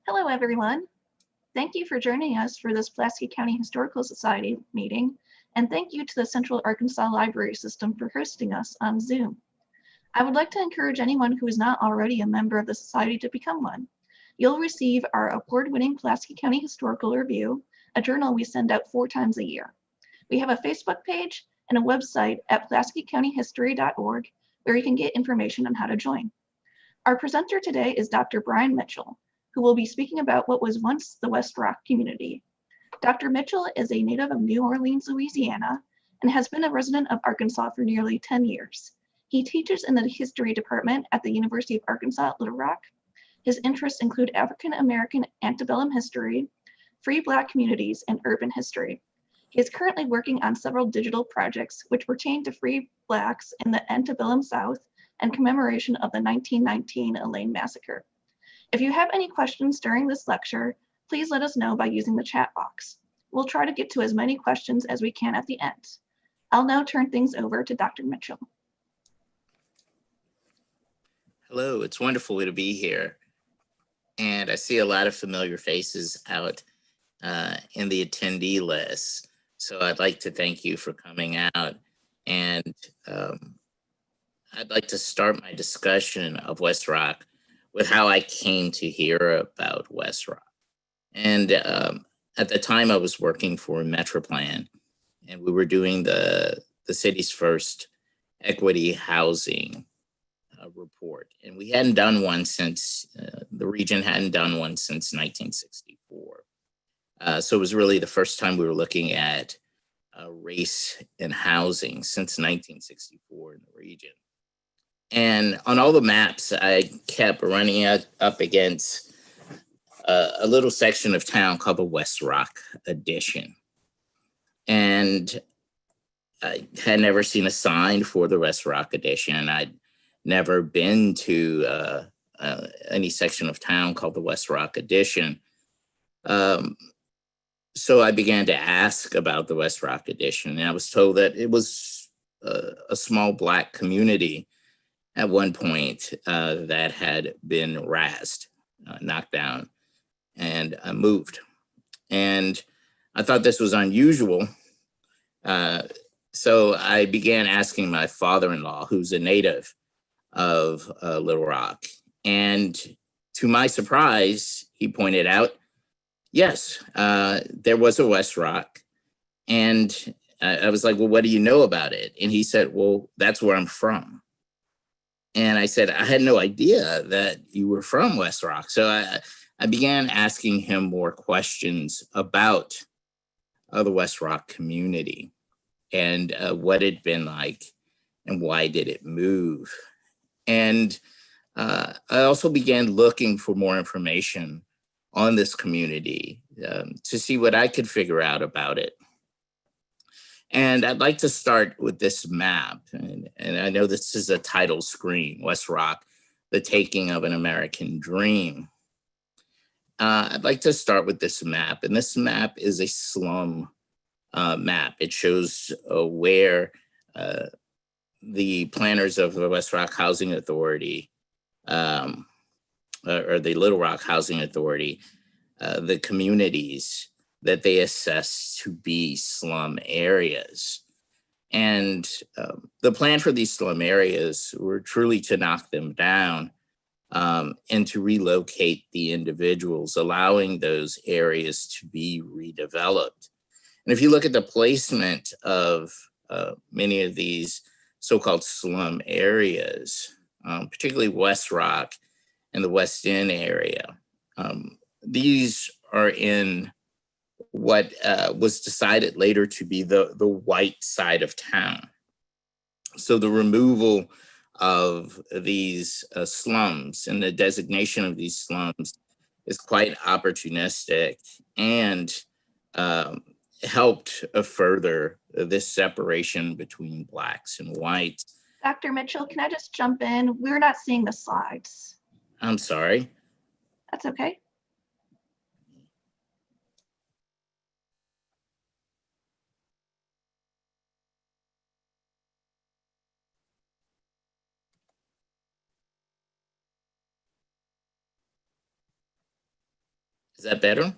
Hello, everyone. Thank you for joining us for this Pulaski County Historical Society meeting, and thank you to the Central Arkansas Library System for hosting us on Zoom. I would like to encourage anyone who is not already a member of the Society to become one. You'll receive our award-winning Pulaski County Historical Review, a journal we send out 4 times a year. We have a Facebook page and a website at pulaskicountyhistory.org where you can get information on how to join. Our presenter today is Dr. Brian Mitchell, who will be speaking about what was once the West Rock community. Dr. Mitchell is a native of New Orleans, Louisiana, and has been a resident of Arkansas for nearly 10 years. He teaches in the history department at the University of Arkansas at Little Rock. His interests include African American antebellum history, free Black communities, and urban history. He is currently working on several digital projects which pertain to free Blacks in the antebellum South and commemoration of the 1919 Elaine Massacre. If you have any questions during this lecture, please let us know by using the chat box. We'll try to get to as many questions as we can at the end. I'll now turn things over to Dr. Mitchell. Hello, it's wonderful to be here. And I see a lot of familiar faces out in the attendee list. So I'd like to thank you for coming out. And I'd like to start my discussion of West Rock with how I came to hear about West Rock. And at the time I was working for Metroplan, and we were doing the city's first equity housing report. And we hadn't done one since, the region hadn't done one since 1964. So it was really the first time we were looking at race and housing since 1964 in the region. And on all the maps, I kept running up against a little section of town called the West Rock Addition. And I had never seen a sign for the West Rock Addition. I'd never been to any section of town called the West Rock Addition. So I began to ask about the West Rock Addition, and I was told that it was a small Black community at one point that had been razed, knocked down, and moved. And I thought this was unusual. So I began asking my father-in-law, who's a native of Little Rock. And to my surprise, he pointed out, yes, there was a West Rock. And I was like, well, what do you know about it? And he said, well, that's where I'm from. And I said, I had no idea that you were from West Rock. So I began asking him more questions about the West Rock community and what it'd been like and why did it move. And I also began looking for more information on this community to see what I could figure out about it. And I'd like to start with this map. And I know this is a title screen, West Rock, The Taking of an American Dream. I'd like to start with this map. And this map is a slum map. It shows where the planners of the West Rock Housing Authority, or the Little Rock Housing Authority, the communities that they assess to be slum areas. And the plan for these slum areas were truly to knock them down and to relocate the individuals, allowing those areas to be redeveloped. And if you look at the placement of many of these so-called slum areas, particularly West Rock and the West End area, these are in what was decided later to be the white side of town. So the removal of these slums and the designation of these slums is quite opportunistic and helped further this separation between Blacks and whites. Dr. Mitchell, can I just jump in? We're not seeing the slides. I'm sorry. That's okay. that better?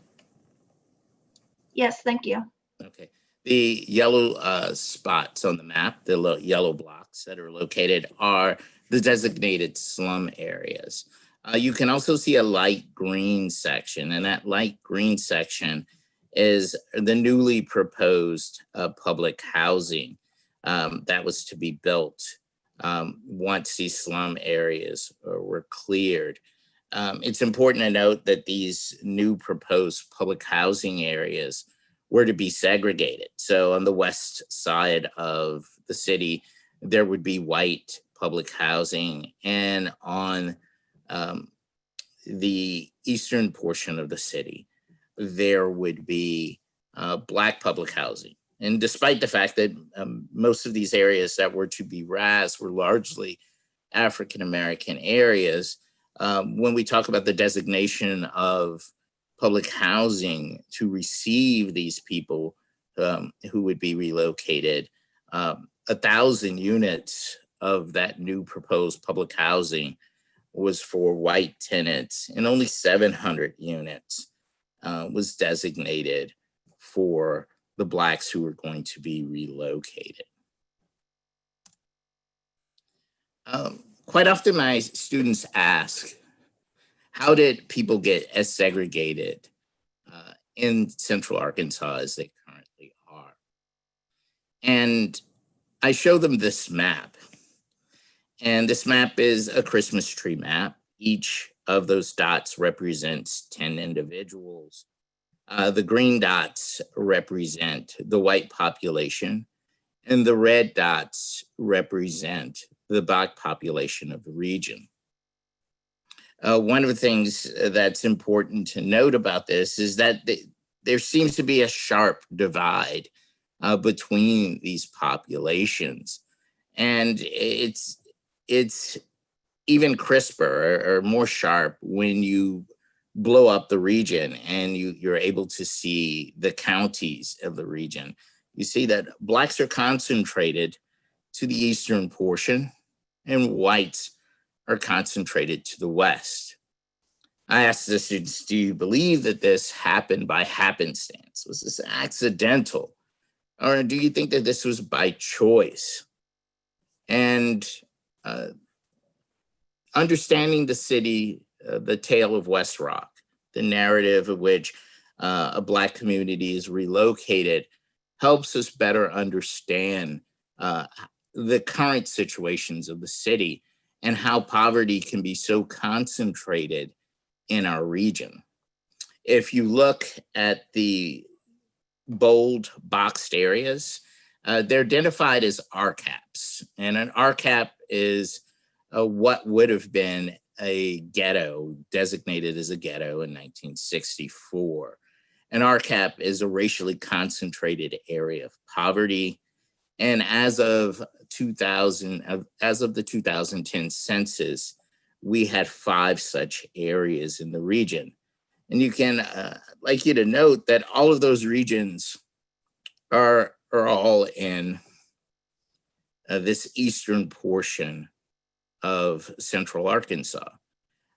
Yes, thank you. Okay. The yellow spots on the map, the yellow blocks that are located, are the designated slum areas. You can also see a light green section, and that light green section is the newly proposed public housing that was to be built once these slum areas were cleared. It's important to note that these new proposed public housing areas were to be segregated. So on the west side of the city, there would be white public housing, and on the eastern portion of the city, there would be Black public housing. And despite the fact that most of these areas that were to be razed were largely African American areas, when we talk about the designation of public housing to receive these people who would be relocated, 1,000 units of that new proposed public housing was for white tenants, and only 700 units was designated for the Blacks who were going to be relocated. Quite often my students ask, how did people get as segregated in Central Arkansas as they currently are? And I show them this map. And this map is a Christmas tree map. Each of those dots represents 10 individuals. The green dots represent the white population, and the red dots represent the Black population of the region. One of the things that's important to note about this is that there seems to be a sharp divide between these populations. And it's even crisper or more sharp when you blow up the region and you're able to see the counties of the region. You see that Blacks are concentrated to the eastern portion and whites are concentrated to the west. I asked the students, do you believe that this happened by happenstance? Was this accidental? Or do you think that this was by choice? And understanding the city, the tale of West Rock, the narrative of which a Black community is relocated, helps us better understand the current situations of the city and how poverty can be so concentrated in our region. If you look at the bold boxed areas, they're identified as RCAPs. And an RCAP is what would have been a ghetto, designated as a ghetto in 1964. An RCAP is a racially concentrated area of poverty. And as of the 2010 census, we had 5 such areas in the region. And you can, like you to note that all of those regions are all in this eastern portion of Central Arkansas.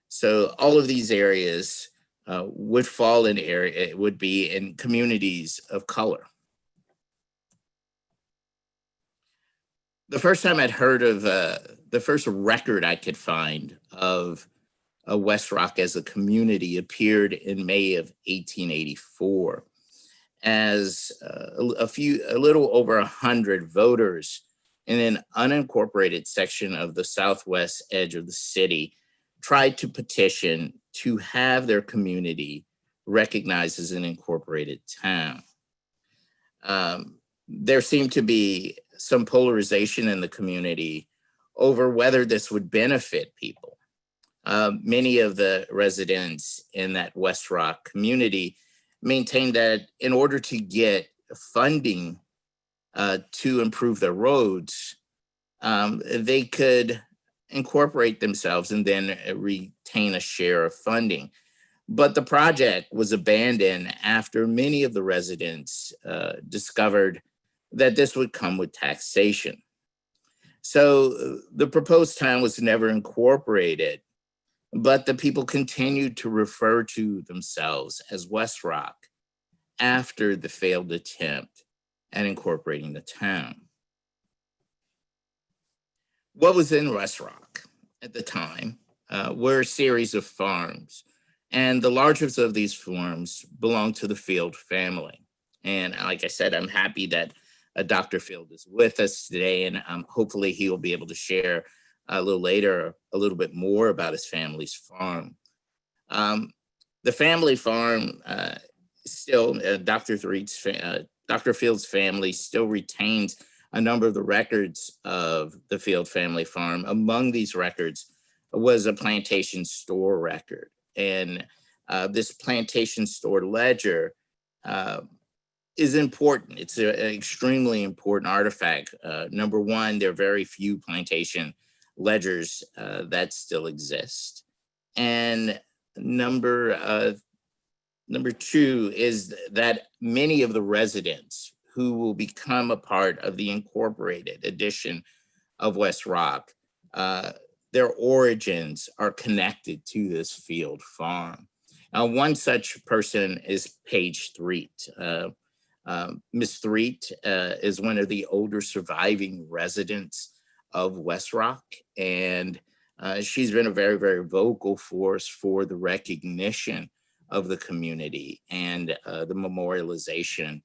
So all of these areas would fall in area, would be in communities of color. The first time I'd heard of the first record I could find of West Rock as a community appeared in May of 1884, as a little over 100 voters in an unincorporated section of the southwest edge of the city tried to petition to have their community recognized as an incorporated town. There seemed to be some polarization in the community over whether this would benefit people. Many of the residents in that West Rock community maintained that in order to get funding to improve their roads, they could incorporate themselves and then retain a share of funding. But the project was abandoned after many of the residents discovered that this would come with taxation. So the proposed town was never incorporated. but the people continued to refer to themselves as West Rock after the failed attempt at incorporating the town. What was in West Rock at the time were a series of farms, and the largest of these farms belonged to the Field family. And like I said, I'm happy that Dr. Field is with us today, and hopefully he will be able to share a little later a little bit more about his family's farm. The family farm still, Dr. Field's family still retains a number of the records of the Field family farm. Among these records was a plantation store record. And this plantation store ledger is important. It's an extremely important artifact. Number one, there are very few plantation ledgers that still exist. And number two is that many of the residents who will become a part of the incorporated edition of West Rock, their origins are connected to this Field farm. One such person is Paige Threet. Miss Threet is one of the older surviving residents of West Rock, and she's been a very, very vocal force for the recognition of the community and the memorialization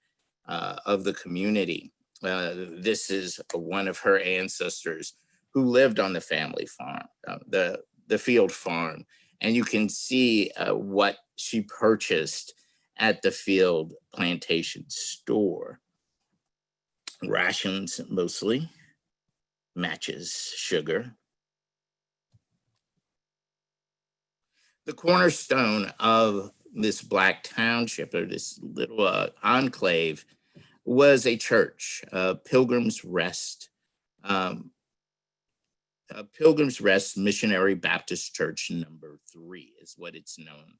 of the community. This is one of her ancestors who lived on the family farm, the Field farm. And you can see what she purchased at the Field plantation store. Rations mostly, matches, sugar. The cornerstone of this Black township, or this little enclave, was a church, Pilgrim's Rest Missionary Baptist Church number 3 is what it's known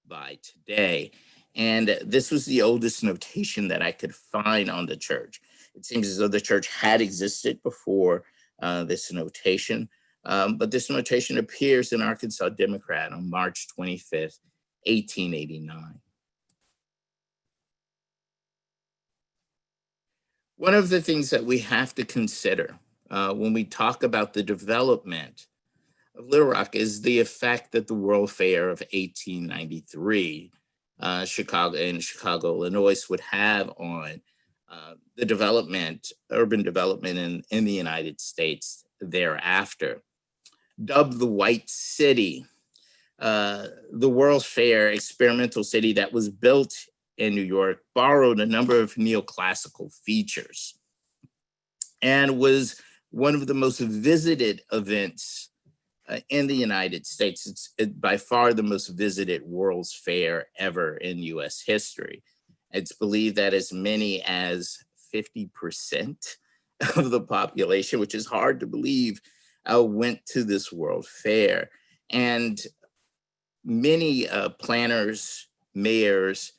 by today. And this was the oldest notation that I could find on the church. It seems as though the church had existed before this notation, but this notation appears in Arkansas Democrat on March 25th, 1889. One of the things that we have to consider when we talk about the development of Little Rock is the effect that the World Fair of 1893 Chicago, Illinois would have on the urban development in the United States thereafter. Dubbed the White City, the World's Fair experimental city that was built in New York borrowed a number of neoclassical features and was one of the most visited events in the United States. It's by far the most visited World's Fair ever in US history. It's believed that as many as 50% of the population, which is hard to believe, went to this World Fair. And many planners, mayors,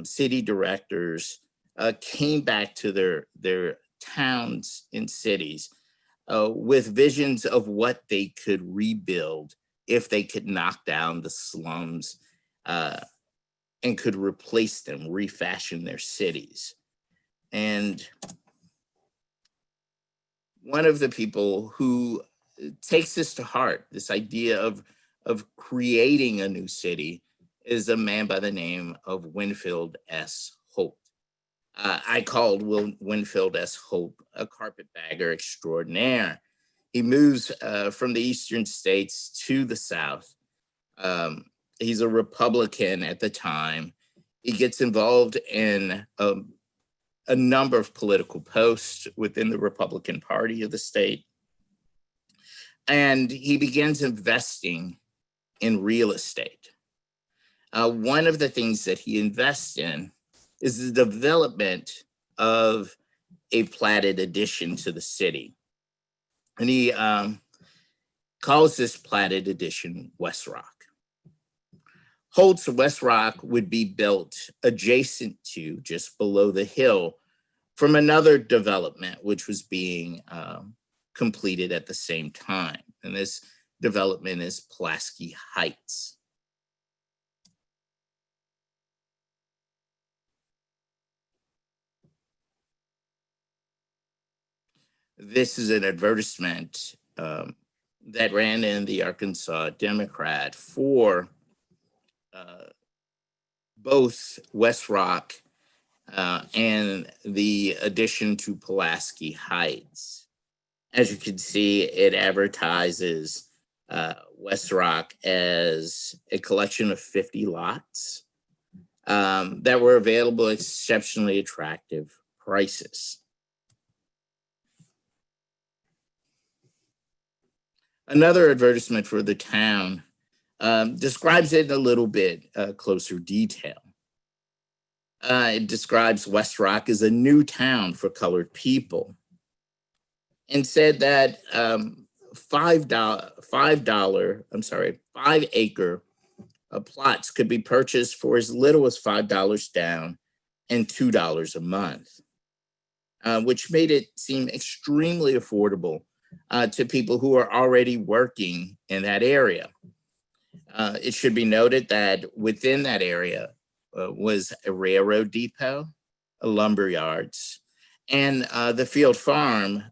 city directors came back to their towns and cities with visions of what they could rebuild if they could knock down the slums and could replace them, refashion their cities. And one of the people who takes this to heart, this idea of creating a new city, is a man by the name of Winfield S. Holt. I called Winfield S. Holt a carpetbagger extraordinaire. He moves from the eastern states to the South. He's a Republican at the time. He gets involved in a number of political posts within the Republican Party of the state. And he begins investing in real estate. One of the things that he invests in is the development of a platted addition to the city. And he calls this platted addition West Rock. Holt's West Rock would be built adjacent to, just below the hill, from another development which was being completed at the same time. And this development is Pulaski Heights. This is an advertisement that ran in the Arkansas Democrat for both West Rock and the addition to Pulaski Heights. As you can see, it advertises West Rock as a collection of 50 lots that were available at exceptionally attractive prices. Another advertisement for the town describes it in a little bit closer detail. It describes West Rock as a new town for colored people, and said that 5-acre plots could be purchased for as little as $5 down and $2 a month, which made it seem extremely affordable to people who are already working in that area. It should be noted that within that area was a railroad depot, a lumber yards, and the field farm,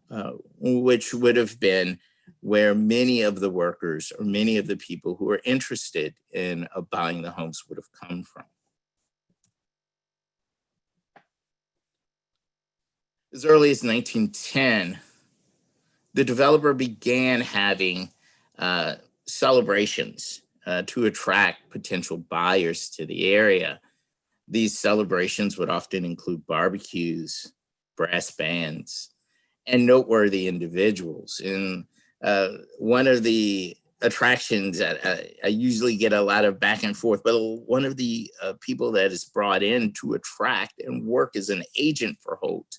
which would have been where many of the workers or many of the people who were interested in buying the homes would have come from. As early as 1910, the developer began having celebrations to attract potential buyers to the area. These celebrations would often include barbecues, brass bands, and noteworthy individuals. And one of the attractions that I usually get a lot of back and forth, but one of the people that is brought in to attract and work as an agent for HOLT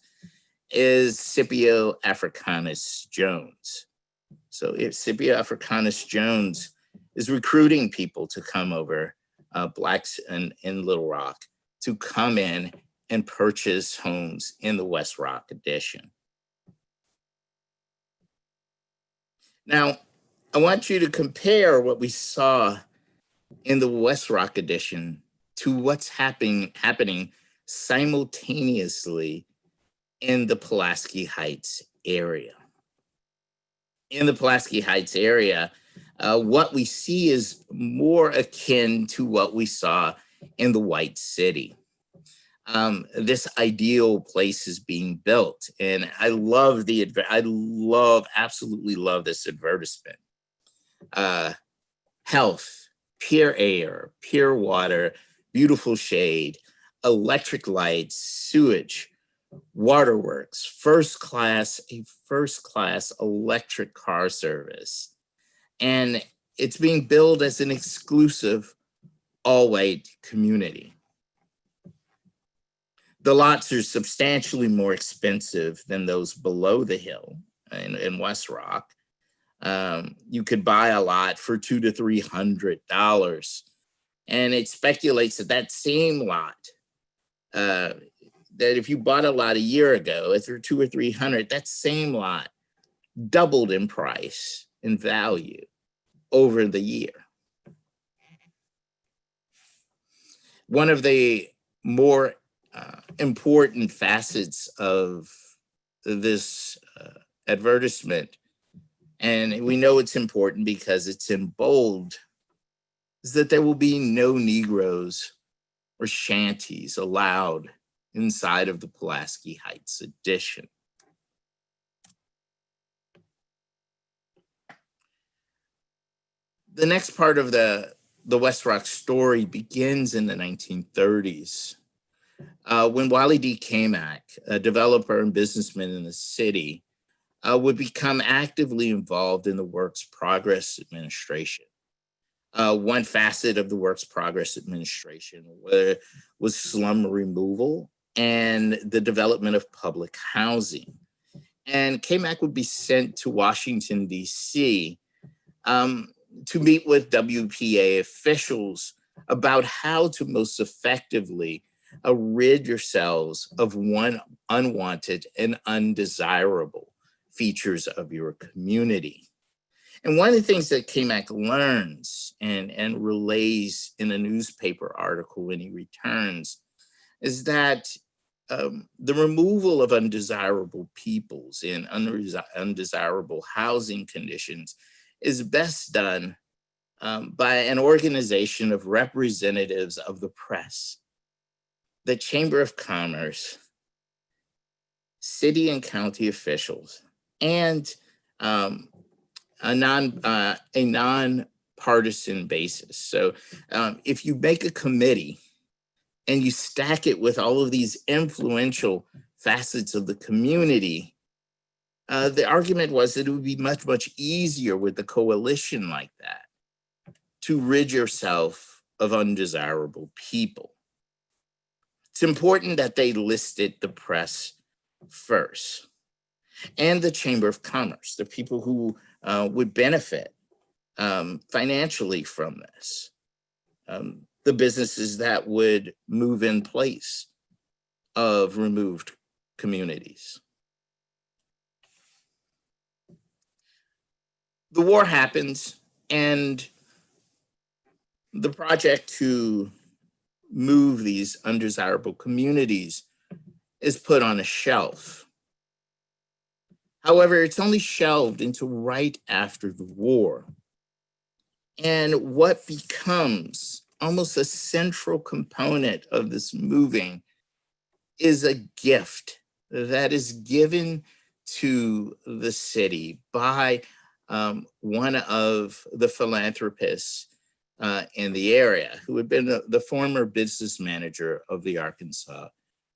is Scipio Africanus Jones. So if Scipio Africanus Jones is recruiting people to come over, Blacks in Little Rock, to come in and purchase homes in the West Rock addition. Now, I want you to compare what we saw in the West Rock addition to what's happening simultaneously in the Pulaski Heights area. In the Pulaski Heights area, what we see is more akin to what we saw in the White City. This ideal place is being built, and I absolutely love this advertisement. Health, pure air, pure water, beautiful shade, electric lights, sewage, waterworks, a first-class electric car service. And it's being billed as an exclusive all-white community. The lots are substantially more expensive than those below the hill in West Rock. You could buy a lot for $200 to $300. And it speculates that same lot, that if you bought a lot a year ago for $200 or $300, that same lot doubled in price and value over the year. One of the more important facets of this advertisement, and we know it's important because it's in bold, is that there will be no Negroes or shanties allowed inside of the Pulaski Heights addition. The next part of the West Rock story begins in the 1930s. When Wally D. Kamak, a developer and businessman in the city, would become actively involved in the Works Progress Administration. One facet of the Works Progress Administration was slum removal and the development of public housing. And Kamak would be sent to Washington, D.C. To meet with WPA officials about how to most effectively rid yourselves of unwanted and undesirable features of your community. And one of the things that Kamak learns and relays in a newspaper article when he returns is that the removal of undesirable peoples in undesirable housing conditions is best done by an organization of representatives of the press, the Chamber of Commerce, city and county officials, and a non-partisan basis. So if you make a committee and you stack it with all of these influential facets of the community, the argument was that it would be much, much easier with a coalition like that to rid yourself of undesirable people. It's important that they listed the press first and the Chamber of Commerce, the people who would benefit financially from this, the businesses that would move in place of removed communities. The war happens, and the project to move these undesirable communities is put on a shelf. However, it's only shelved until right after the war. And what becomes almost a central component of this moving is a gift that is given to the city by one of the philanthropists in the area, who had been the former business manager of the Arkansas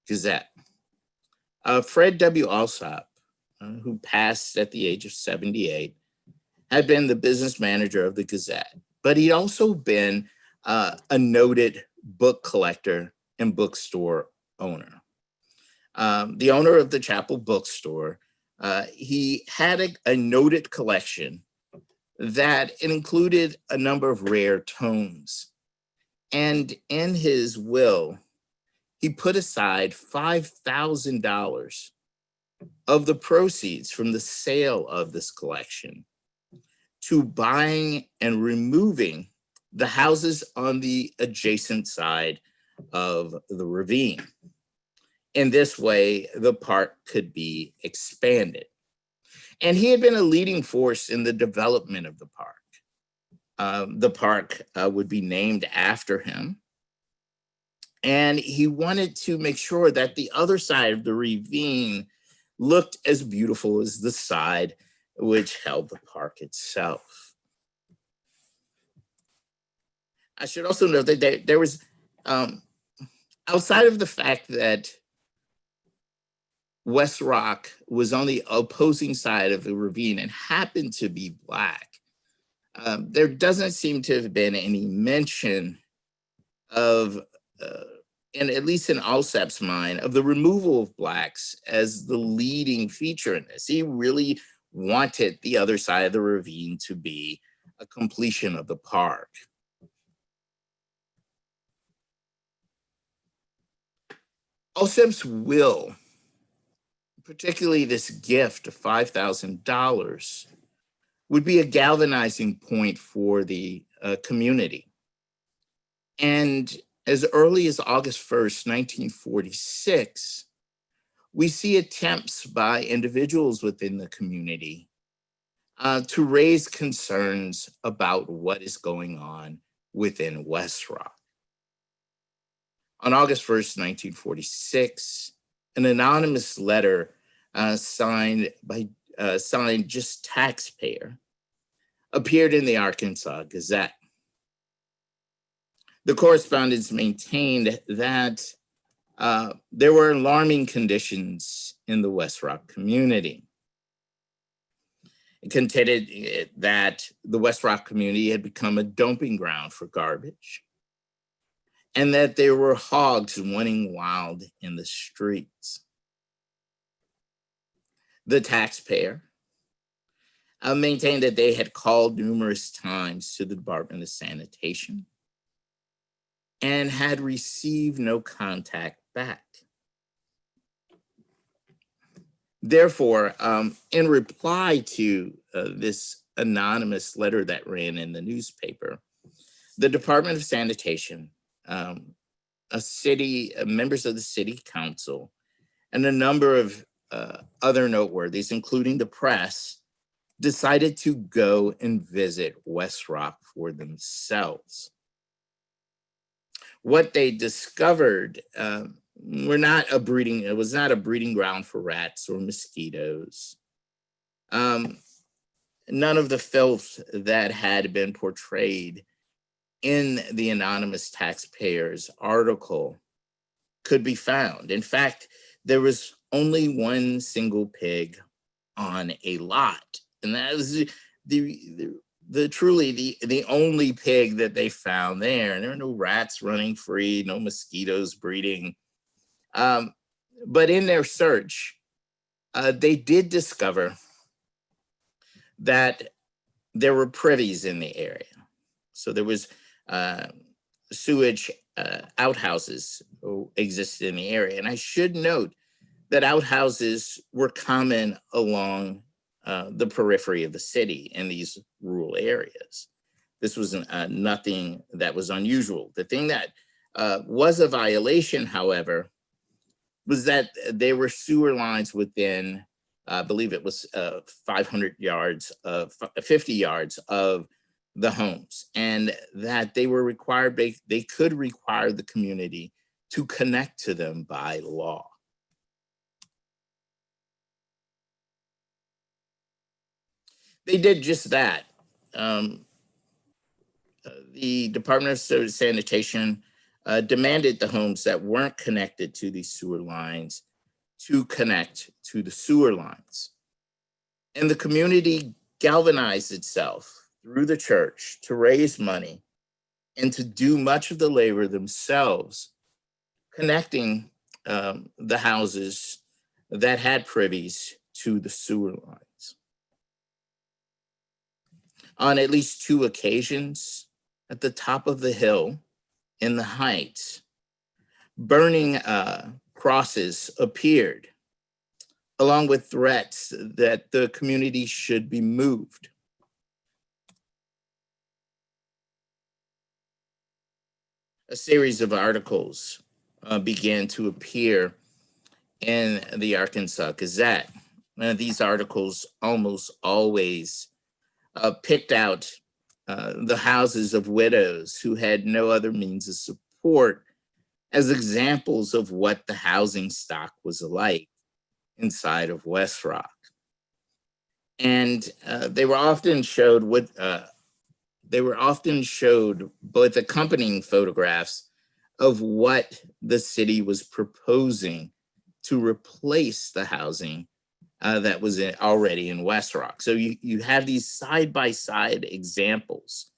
Gazette. Fred W. Alsop, who passed at the age of 78, had been the business manager of the Gazette, but he'd also been a noted book collector and bookstore owner. The owner of the Chapel Bookstore, he had a noted collection that included a number of rare tomes. And in his will, he put aside $5,000 of the proceeds from the sale of this collection to buying and removing the houses on the adjacent side of the ravine. In this way, the park could be expanded. And he had been a leading force in the development of the park. The park would be named after him. And he wanted to make sure that the other side of the ravine looked as beautiful as the side which held the park itself. I should also note that there was, outside of the fact that West Rock was on the opposing side of the ravine and happened to be Black, there doesn't seem to have been any mention of, and at least in Alsop's mind, of the removal of Blacks as the leading feature in this. He really wanted the other side of the ravine to be a completion of the park. Alsop's will, particularly this gift of $5,000, would be a galvanizing point for the community. And as early as August 1st, 1946, we see attempts by individuals within the community to raise concerns about what is going on within West Rock. On August 1st, 1946, an anonymous letter signed just taxpayer appeared in the Arkansas Gazette. The correspondence maintained that there were alarming conditions in the West Rock community. It contended that the West Rock community had become a dumping ground for garbage, and that there were hogs running wild in the streets. The taxpayer maintained that they had called numerous times to the Department of Sanitation and had received no contact back. Therefore, in reply to this anonymous letter that ran in the newspaper. The Department of Sanitation, members of the city council, and a number of other noteworthies, including the press, decided to go and visit West Rock for themselves. What they discovered it was not a breeding ground for rats or mosquitoes. None of the filth that had been portrayed in the anonymous taxpayer's article could be found. In fact, there was only one single pig on a lot, and that was truly the only pig that they found there. And there were no rats running free, no mosquitoes breeding. But in their search, they did discover that there were privies in the area. So there was sewage outhouses existed in the area. And I should note that outhouses were common along the periphery of the city in these rural areas. This was nothing that was unusual. The thing that was a violation, however, was that there were sewer lines within, I believe it was 50 yards of the homes, and that they were required, they could require the community to connect to them by law. They did just that. The Department of Sanitation demanded the homes that weren't connected to these sewer lines to connect to the sewer lines. And the community galvanized itself through the church to raise money and to do much of the labor themselves, connecting the houses that had privies to the sewer lines. On at least 2 occasions, at the top of the hill in the heights, burning crosses appeared, along with threats that the community should be moved. A series of articles began to appear in the Arkansas Gazette. These articles almost always picked out the houses of widows who had no other means of support as examples of what the housing stock was like inside of West Rock. And they were often showed both accompanying photographs of what the city was proposing to replace the housing that was already in West Rock. So you have these side-by-side examples,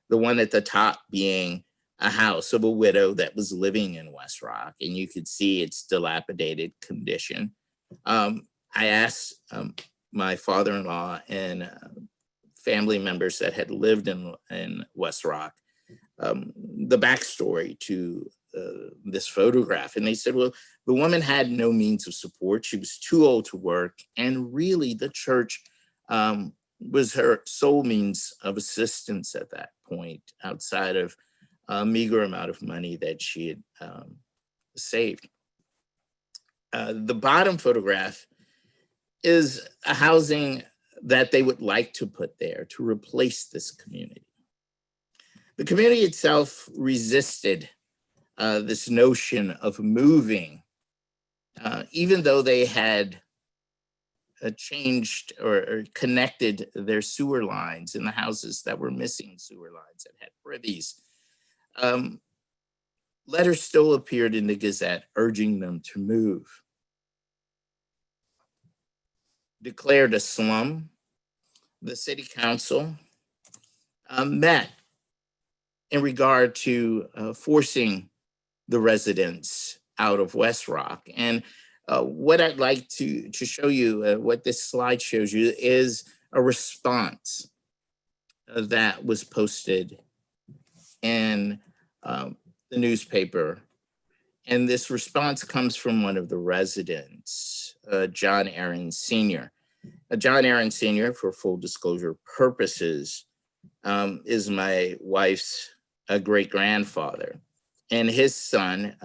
the one at the top being a house of a widow that was living in West Rock, and you could see its dilapidated condition. I asked my father-in-law and family members that had lived in West Rock the backstory to this photograph, and they said, well, the woman had no means of support. She was too old to work, and really the church was her sole means of assistance at that point, outside of a meager amount of money that she had saved. The bottom photograph is a housing that they would like to put there to replace this community. The community itself resisted this notion of moving, even though they had changed or connected their sewer lines in the houses that were missing sewer lines that had privies. Letters still appeared in the Gazette urging them to move. Declared a slum, the city council met in regard to forcing the residents out of West Rock. And what I'd like to show you, what this slide shows you, is a response that was posted in the newspaper. And this response comes from one of the residents, John Aaron Sr. John Aaron Sr., for full disclosure purposes, is my wife's great-grandfather. And his son,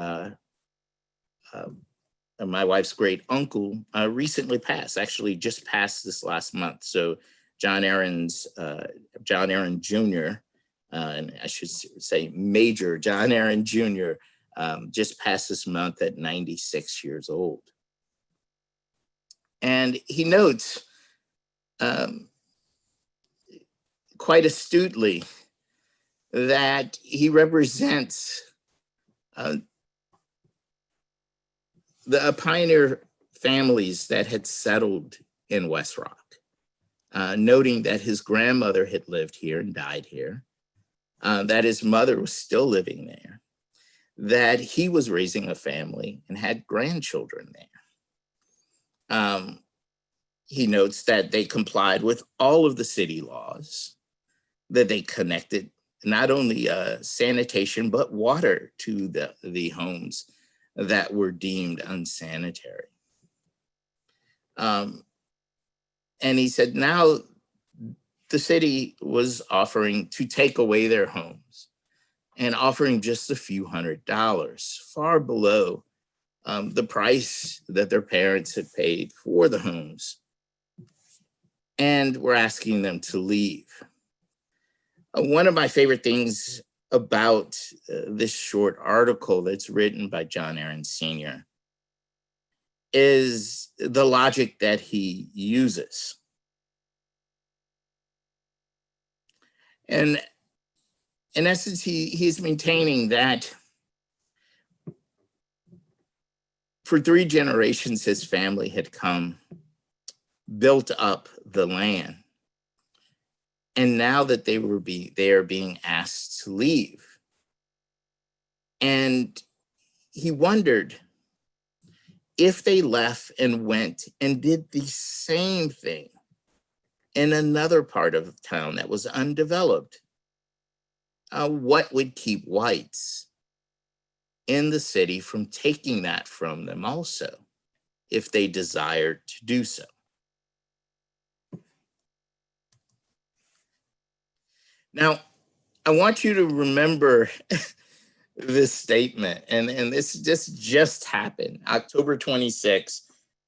my wife's great uncle, recently passed, actually just passed this last month. So John Aaron Jr., and I should say Major John Aaron Jr., just passed this month at 96 years old. And he notes quite astutely that he represents the pioneer families that had settled in West Rock, noting that his grandmother had lived here and died here, that his mother was still living there, that he was raising a family and had grandchildren there. He notes that they complied with all of the city laws, that they connected not only sanitation, but water to the homes that were deemed unsanitary. And he said now the city was offering to take away their homes and offering just a few $100s, far below the price that their parents had paid for the homes. And we're asking them to leave. One of my favorite things about this short article that's written by John Aaron Sr. is the logic that he uses. And in essence, he's maintaining that for 3 generations, his family had come, built up the land. And now that they are being asked to leave. And he wondered if they left and went and did the same thing in another part of the town that was undeveloped, what would keep whites in the city from taking that from them also, if they desired to do so? Now, I want you to remember this statement, and this just happened, October 26,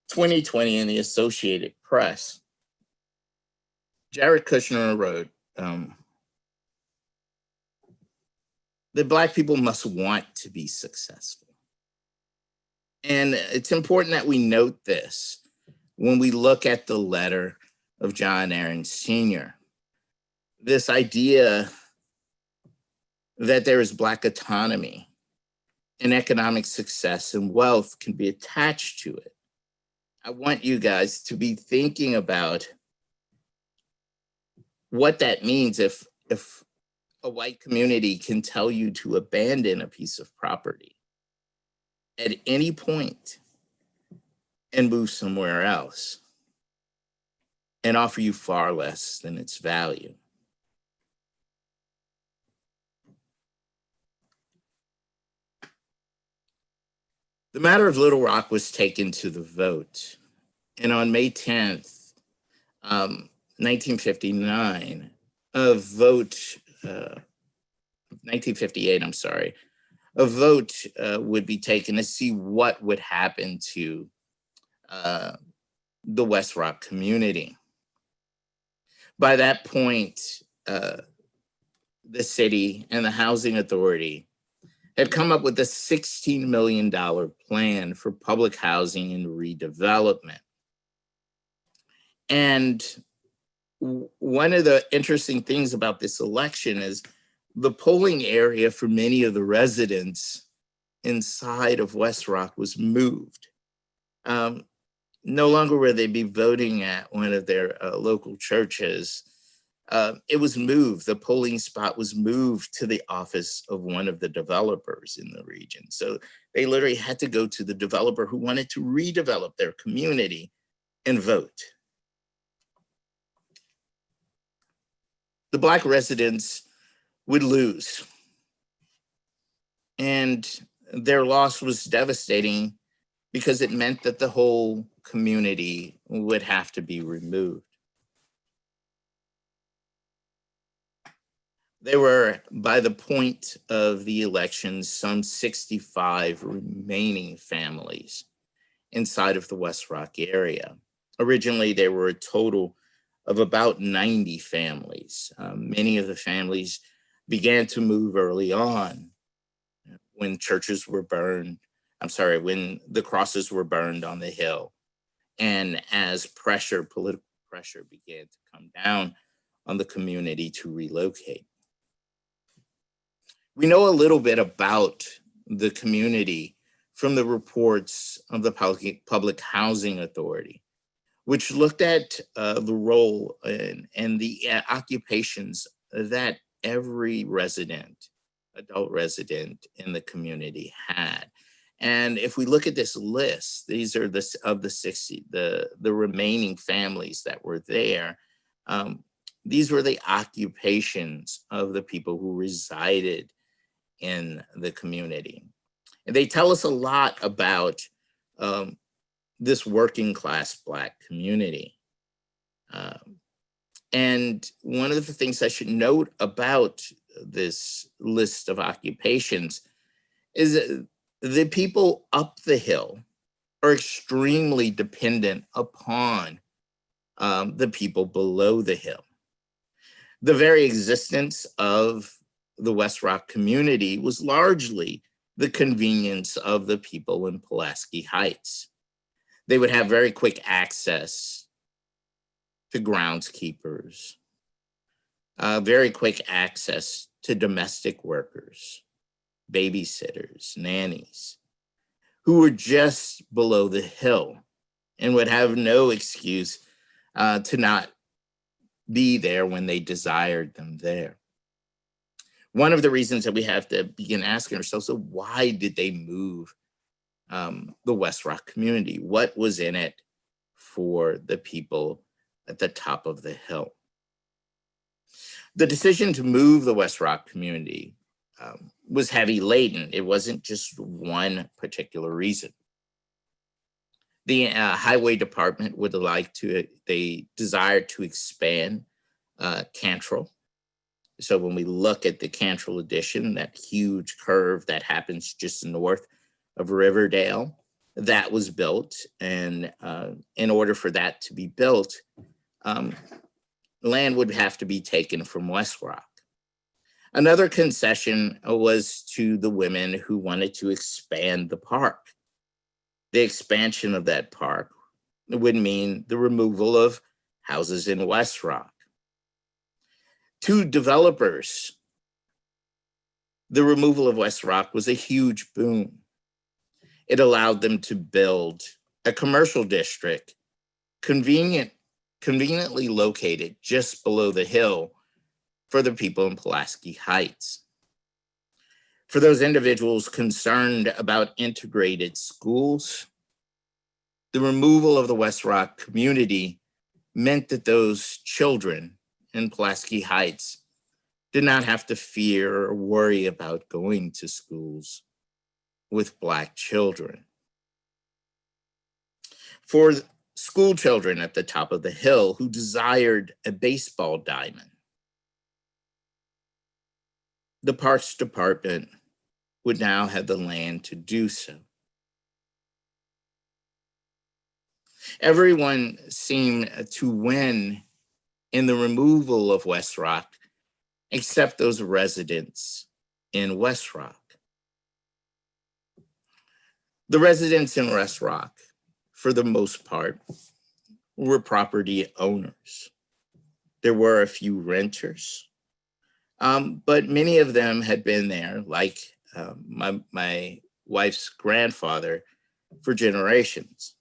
2020, in the Associated Press. Jared Kushner wrote that Black people must want to be successful. And it's important that we note this when we look at the letter of John Aaron Sr. This idea that there is Black autonomy and economic success and wealth can be attached to it. I want you guys to be thinking about what that means if a white community can tell you to abandon a piece of property at any point and move somewhere else and offer you far less than its value. The matter of Little Rock was taken to the vote. And on May 10th, 1959, 1958, I'm sorry, a vote would be taken to see what would happen to the West Rock community. By that point, the city and the Housing Authority had come up with a $16 million plan for public housing and redevelopment. And one of the interesting things about this election is the polling area for many of the residents inside of West Rock was moved. No longer will they be voting at one of their local churches. It was moved, the polling spot was moved to the office of one of the developers in the region. So they literally had to go to the developer who wanted to redevelop their community and vote. The Black residents would lose. And their loss was devastating because it meant that the whole community would have to be removed. There were, by the point of the elections, some 65 remaining families inside of the West Rock area. Originally, there were a total of about 90 families. Many of the families began to move early on when churches were burned. When the crosses were burned on the hill. And as political pressure began to come down on the community to relocate. We know a little bit about the community from the reports of the Public Housing Authority, which looked at the role and the occupations that every adult resident in the community had. And if we look at this list, these are of the 60, the remaining families that were there. These were the occupations of the people who resided in the community. And they tell us a lot about this working class Black community. And one of the things I should note about this list of occupations is that the people up the hill are extremely dependent upon the people below the hill. The very existence of the West Rock community was largely the convenience of the people in Pulaski Heights. They would have very quick access to groundskeepers, very quick access to domestic workers, babysitters, nannies, who were just below the hill and would have no excuse to not be there when they desired them there. One of the reasons that we have to begin asking ourselves, so why did they move the West Rock community? What was in it for the people at the top of the hill? The decision to move the West Rock community was heavy laden. It wasn't just one particular reason. The highway department they desired to expand Cantrell. So when we look at the Cantrell addition, that huge curve that happens just north of Riverdale, that was built. And in order for that to be built, land would have to be taken from West Rock. Another concession was to the women who wanted to expand the park. The expansion of that park would mean the removal of houses in West Rock. To developers, the removal of West Rock was a huge boon. It allowed them to build a commercial district conveniently located just below the hill for the people in Pulaski Heights. For those individuals concerned about integrated schools, the removal of the West Rock community meant that those children in Pulaski Heights did not have to fear or worry about going to schools with Black children. For school children at the top of the hill who desired a baseball diamond, the Parks Department would now have the land to do so. Everyone seemed to win in the removal of West Rock, except those residents in West Rock. The residents in West Rock, for the most part, were property owners. There were a few renters, but many of them had been there, like my wife's grandfather, for generations.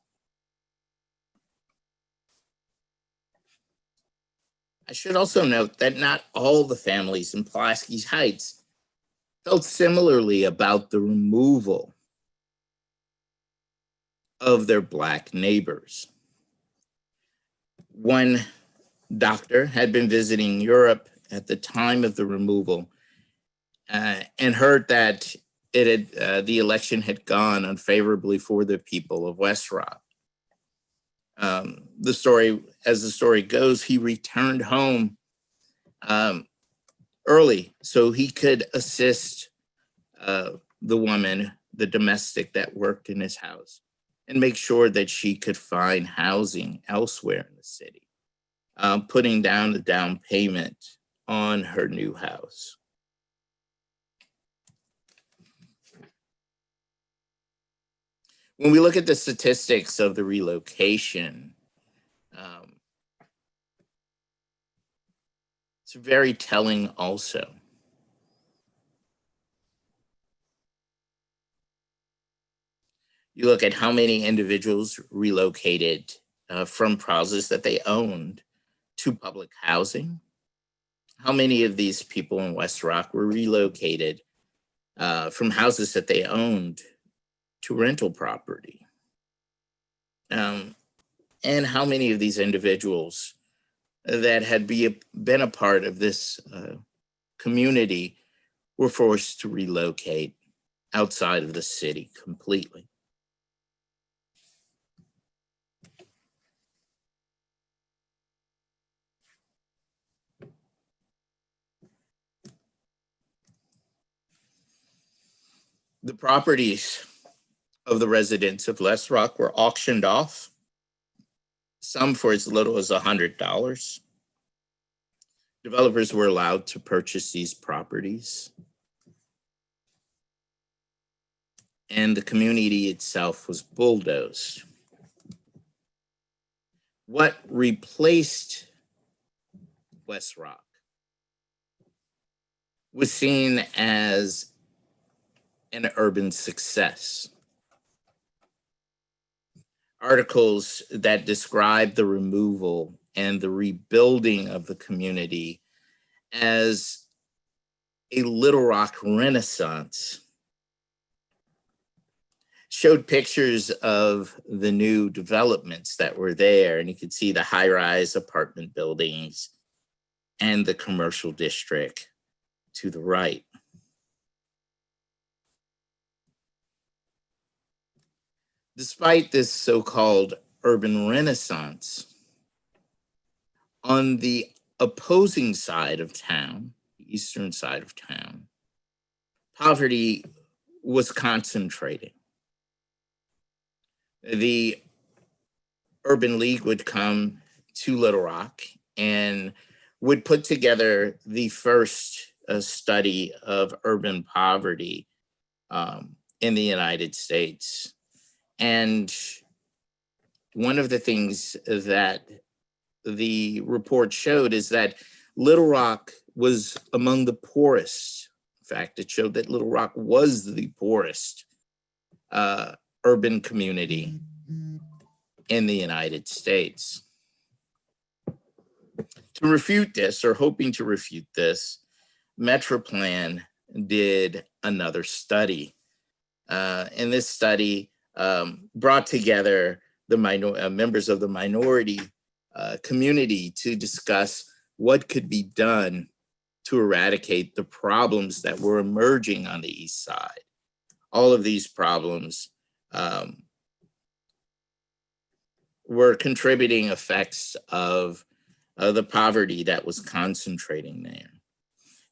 I should also note that not all the families in Pulaski Heights felt similarly about the removal of their Black neighbors. One doctor had been visiting Europe at the time of the removal and heard that the election had gone unfavorably for the people of West Rock. The story, as the story goes, he returned home early so he could assist the woman, the domestic that worked in his house, and make sure that she could find housing elsewhere in the city, putting down the down payment on her new house. When we look at the statistics of the relocation, it's very telling also. You look at how many individuals relocated from houses that they owned to public housing. How many of these people in West Rock were relocated from houses that they owned to rental property? And how many of these individuals that had been a part of this community were forced to relocate outside of the city completely? The properties of the residents of West Rock were auctioned off, some for as little as $100. Developers were allowed to purchase these properties, and the community itself was bulldozed. What replaced West Rock was seen as an urban success. Articles that describe the removal and the rebuilding of the community as a Little Rock renaissance showed pictures of the new developments that were there, and you could see the high-rise apartment buildings and the commercial district to the right. Despite this so-called urban renaissance, on the opposing side of town, the eastern side of town, poverty was concentrating. The Urban League would come to Little Rock and would put together the first study of urban poverty in the United States. And one of the things that the report showed is that Little Rock was among the poorest. In fact, it showed that Little Rock was the poorest urban community in the United States. To refute this, or hoping to refute this, Metroplan did another study. And this study brought together the members of the minority community to discuss what could be done to eradicate the problems that were emerging on the East Side. All of these problems were contributing effects of the poverty that was concentrating there.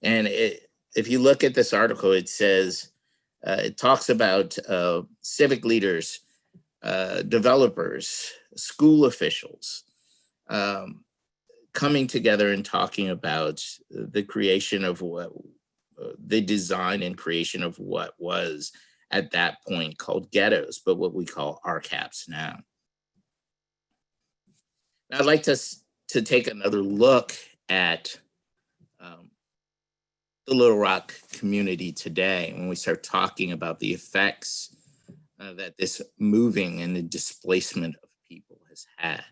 And if you look at this article, it says, it talks about civic leaders, developers, school officials coming together and talking about the creation of what, the design and creation of what was at that point called ghettos, but what we call RCAPs now. I'd like to take another look at the Little Rock community today when we start talking about the effects that this moving and the displacement of people has had.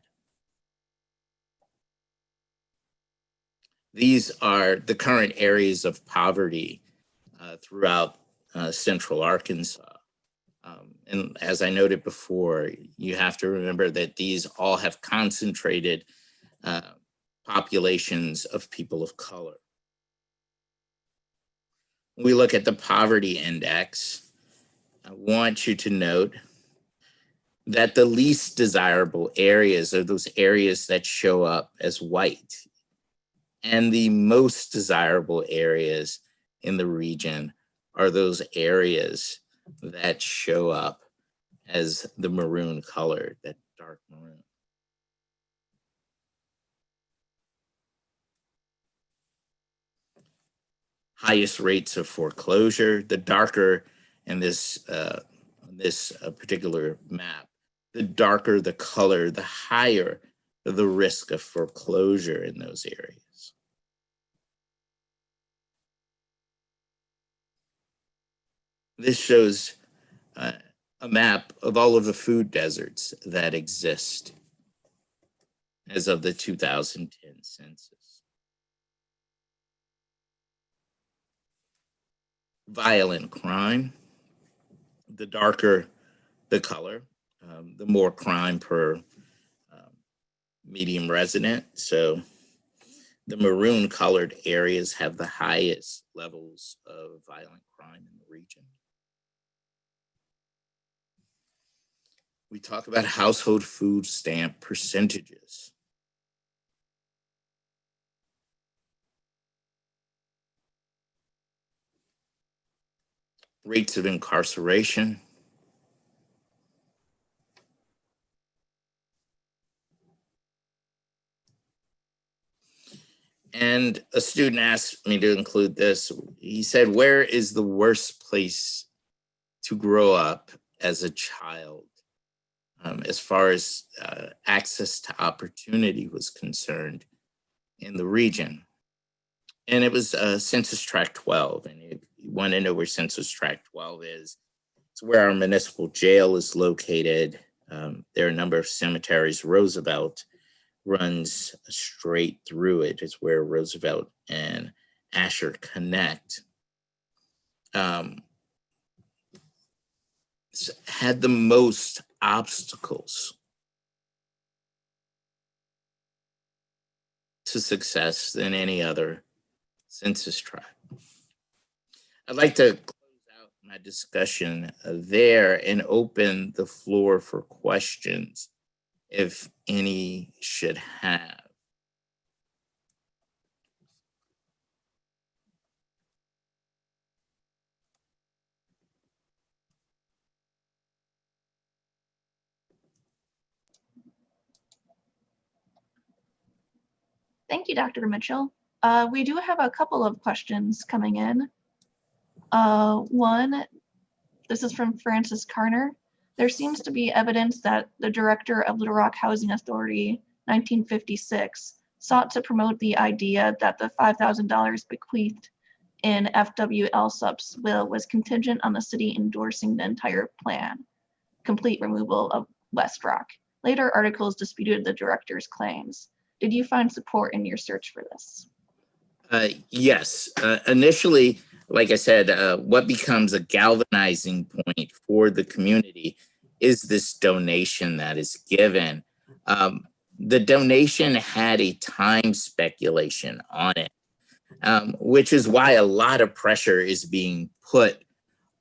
These are the current areas of poverty throughout central Arkansas. And as I noted before, you have to remember that these all have concentrated populations of people of color. When we look at the poverty index, I want you to note that the least desirable areas are those areas that show up as white, and the most desirable areas in the region are those areas that show up as the maroon color, that dark maroon. Highest rates of foreclosure, the darker in this particular map, the darker the color, the higher the risk of foreclosure in those areas. This shows a map of all of the food deserts that exist as of the 2010 census. Violent crime, the darker the color, the more crime per medium resident. So the maroon colored areas have the highest levels of violent crime in the region. We talk about household food stamp percentages. Rates of incarceration. And a student asked me to include this. He said, where is the worst place to grow up as a child as far as access to opportunity was concerned in the region? And it was Census Tract 12. And if you want to know where Census Tract 12 is, it's where our municipal jail is located. There are a number of cemeteries. Roosevelt runs straight through it. It's where Roosevelt and Asher connect. Had the most obstacles to success than any other census tract. I'd like to close out my discussion there and open the floor for questions, if any should have. Thank you, Dr. Mitchell. We do have a couple of questions coming in. One, this is from Francis Carner. There seems to be evidence that the director of Little Rock Housing Authority, 1956, sought to promote the idea that the $5,000 bequeathed in FW Alsup's will was contingent on the city endorsing the entire plan, complete removal of West Rock. Later articles disputed the director's claims. Did you find support in your search for this? Yes. Initially, like I said, what becomes a galvanizing point for the community is this donation that is given. The donation had a time speculation on it, which is why a lot of pressure is being put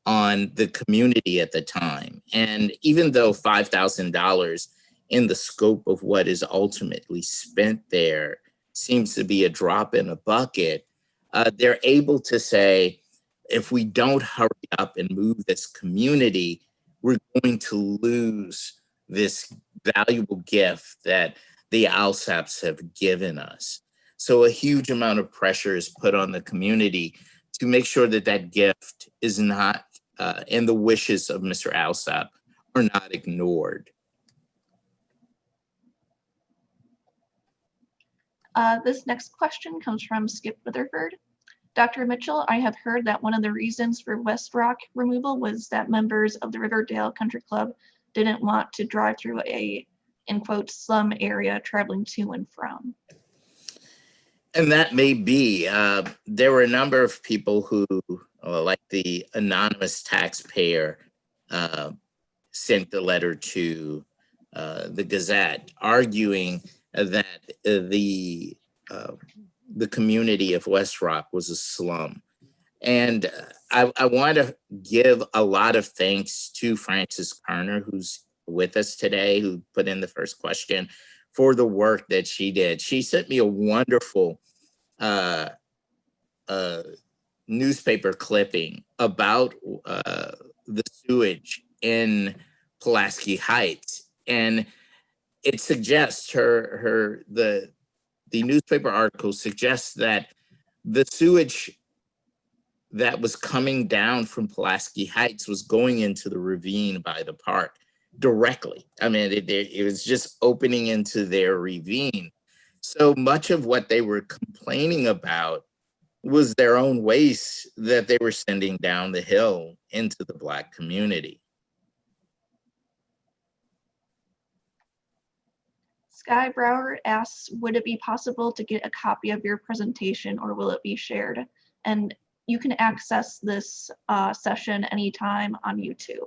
on the community at the time. And even though $5,000 in the scope of what is ultimately spent there seems to be a drop in a bucket, they're able to say, if we don't hurry up and move this community, we're going to lose this valuable gift that the Alsaps have given us. So a huge amount of pressure is put on the community to make sure that that gift is not, and the wishes of Mr. Alsap are not ignored. This next question comes from Skip Witherford. Dr. Mitchell, I have heard that one of the reasons for West Rock removal was that members of the Riverdale Country Club didn't want to drive through a, in quotes, slum area traveling to and from. And that may be. There were a number of people who, like the anonymous taxpayer, sent the letter to the Gazette arguing that the community of West Rock was a slum. And I want to give a lot of thanks to Francis Carner, who's with us today, who put in the first question, for the work that she did. She sent me a wonderful uh, newspaper clipping about the sewage in Pulaski Heights, and it suggests the newspaper article suggests that the sewage that was coming down from Pulaski Heights was going into the ravine by the park directly. I mean, it was just opening into their ravine. So much of what they were complaining about was their own waste that they were sending down the hill into the Black community. Sky Brower asks, would it be possible to get a copy of your presentation, or will it be shared? And you can access this session anytime on YouTube.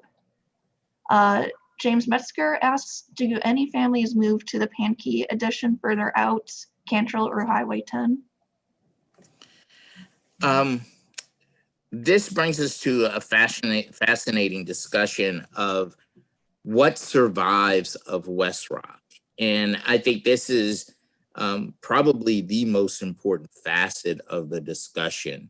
James Metzger asks, do any families move to the Pankey edition further out, Cantrell or Highway 10? This brings us to a fascinating discussion of what survives of West Rock. And I think this is probably the most important facet of the discussion.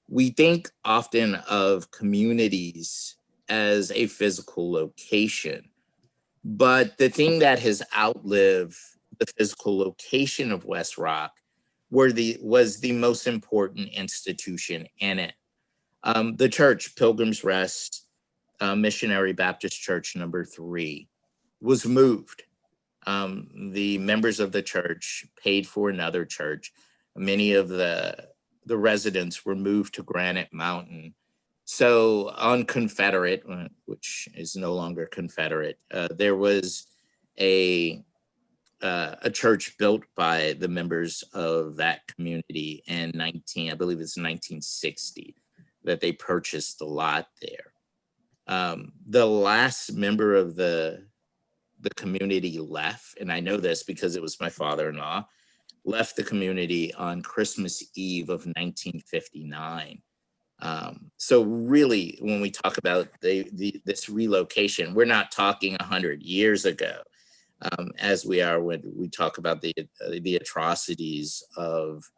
We think often of communities as a physical location, but the thing that has outlived the physical location of West Rock was the most important institution in it. The church, Pilgrim's Rest Missionary Baptist Church number 3, was moved. The members of the church paid for another church. Many of the residents were moved to Granite Mountain. So on Confederate, which is no longer Confederate, there was a church built by the members of that community in I believe it's 1960, that they purchased the lot there. The last member of the community left, and I know this because it was my father-in-law, left the community on Christmas Eve of 1959. So really, when we talk about this relocation, we're not talking 100 years ago, as we are when we talk about the atrocities of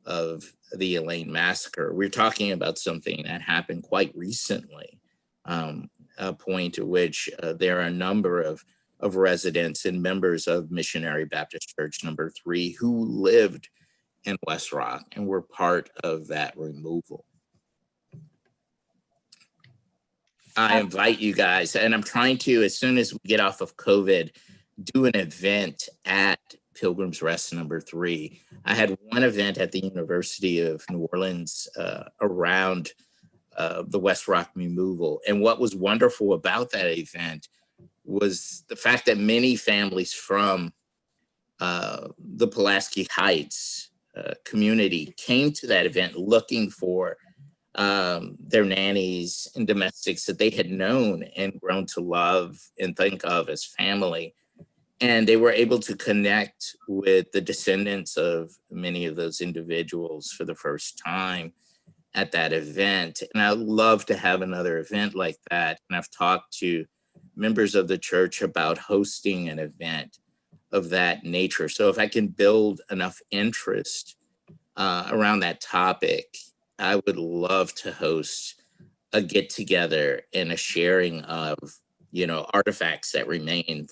the Elaine massacre. We're talking about something that happened quite recently, a point at which there are a number of residents and members of Missionary Baptist Church number 3 who lived in West Rock and were part of that removal. I invite you guys, and I'm trying to, as soon as we get off of COVID, do an event at Pilgrim's Rest number 3. I had one event at the University of New Orleans around the West Rock removal. And what was wonderful about that event was the fact that many families from the Pulaski Heights community came to that event looking for their nannies and domestics that they had known and grown to love and think of as family. And they were able to connect with the descendants of many of those individuals for the first time at that event. And I'd love to have another event like that. And I've talked to members of the church about hosting an event of that nature. So if I can build enough interest around that topic, I would love to host a get together and a sharing of, artifacts that remain,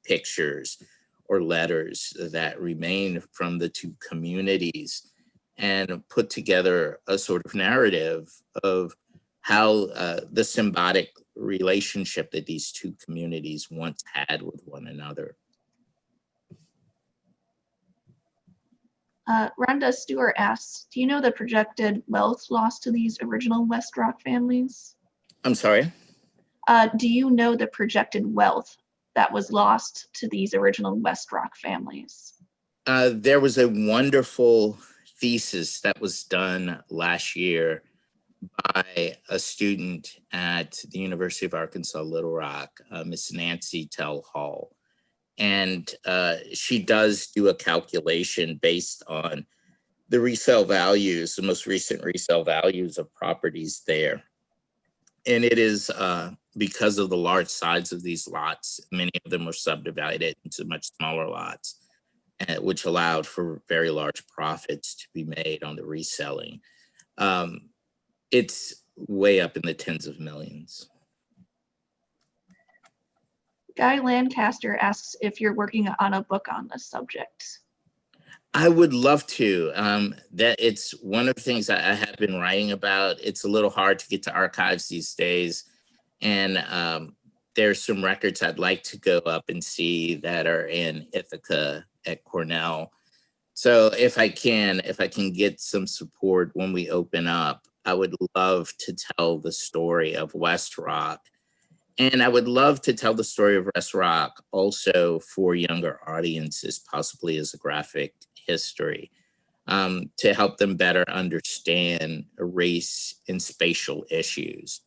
pictures or letters that remain from the two communities, and put together a sort of narrative of how the symbiotic relationship that these two communities once had with one another. Rhonda Stewart asks, do you know the projected wealth lost to these original West Rock families? I'm sorry? Do you know the projected wealth that was lost to these original West Rock families? There was a wonderful thesis that was done last year by a student at the University of Arkansas, Little Rock, Miss Nancy Tell Hall. And she does do a calculation based on the resale values, the most recent resale values of properties there. And it is because of the large size of these lots, many of them were subdivided into much smaller lots, which allowed for very large profits to be made on the reselling. It's way up in the tens of millions. Guy Lancaster asks if you're working on a book on this subject. I would love to. That it's one of the things I have been writing about. It's a little hard to get to archives these days. And there's some records I'd like to go up and see that are in Ithaca at Cornell. So if I can get some support when we open up, I would love to tell the story of West Rock. And I would love to tell the story of West Rock also for younger audiences, possibly as a graphic history, to help them better understand race and spatial issues.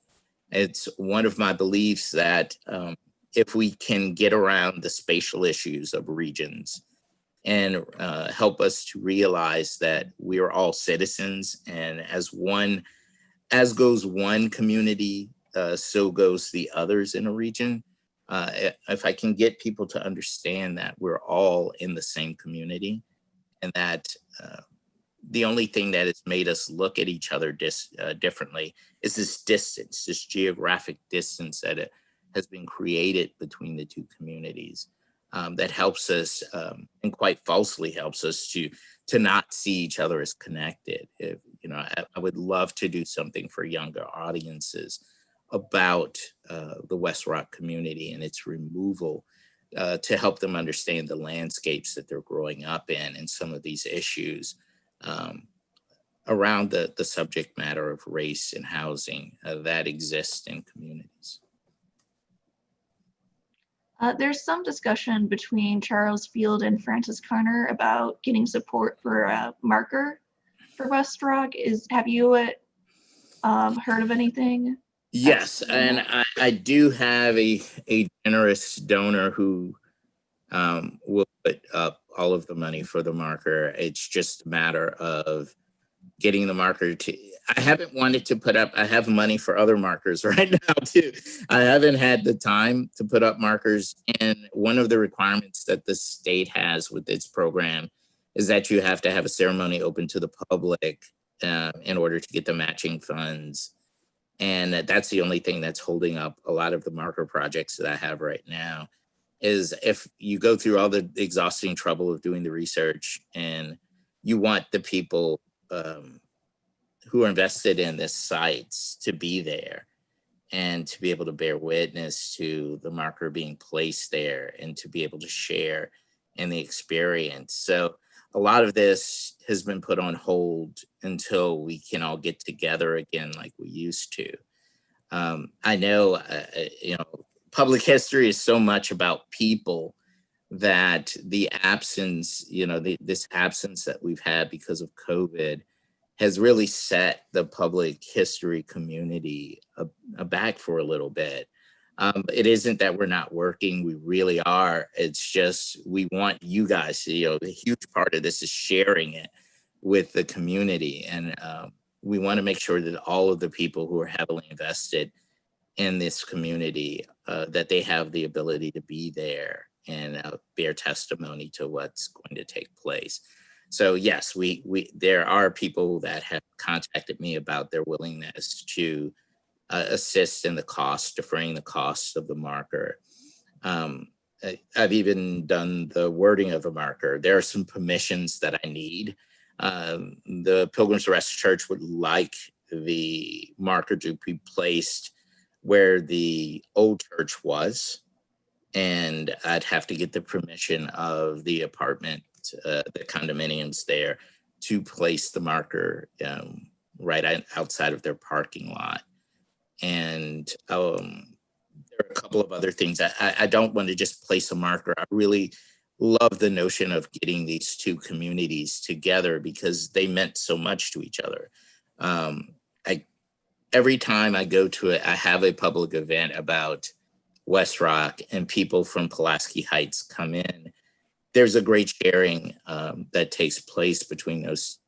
It's one of my beliefs that if we can get around the spatial issues of regions and help us to realize that we are all citizens, and as goes one community, so goes the others in a region. If I can get people to understand that we're all in the same community, and that the only thing that has made us look at each other differently is this distance, this geographic distance that has been created between the two communities, that helps us, and quite falsely helps us to not see each other as connected. I would love to do something for younger audiences about the West Rock community and its removal, to help them understand the landscapes that they're growing up in and some of these issues around the subject matter of race and housing that exist in communities. There's some discussion between Charles Field and Francis Carner about getting support for a marker for West Rock. Have you heard of anything? Yes, and I do have a generous donor who will put up all of the money for the marker. It's just a matter of getting the marker to. I haven't wanted to put up. I have money for other markers right now too. I haven't had the time to put up markers, and one of the requirements that the state has with its program is that you have to have a ceremony open to the public in order to get the matching funds. And that's the only thing that's holding up a lot of the marker projects that I have right now, is if you go through all the exhausting trouble of doing the research and you want the people who are invested in this sites to be there and to be able to bear witness to the marker being placed there and to be able to share in the experience. So a lot of this has been put on hold until we can all get together again like we used to. I know, public history is so much about people that the absence, this absence that we've had because of COVID has really set the public history community aback for a little bit. It isn't that we're not working, we really are. It's just, we want you guys to, the huge part of this is sharing it with the community. And we want to make sure that all of the people who are heavily invested in this community, that they have the ability to be there and bear testimony to what's going to take place. So yes, there are people that have contacted me about their willingness to assist in the cost, deferring the cost of the marker. I've even done the wording of a marker. There are some permissions that I need. The Pilgrim's Rest Church would like the marker to be placed where the old church was, and I'd have to get the permission of the apartment, the condominiums there, to place the marker right outside of their parking lot. And there are a couple of other things. I don't want to just place a marker. I really love the notion of getting these two communities together because they meant so much to each other. Every time I go to it, I have a public event about West Rock and people from Pulaski Heights come in. There's a great sharing that takes place between those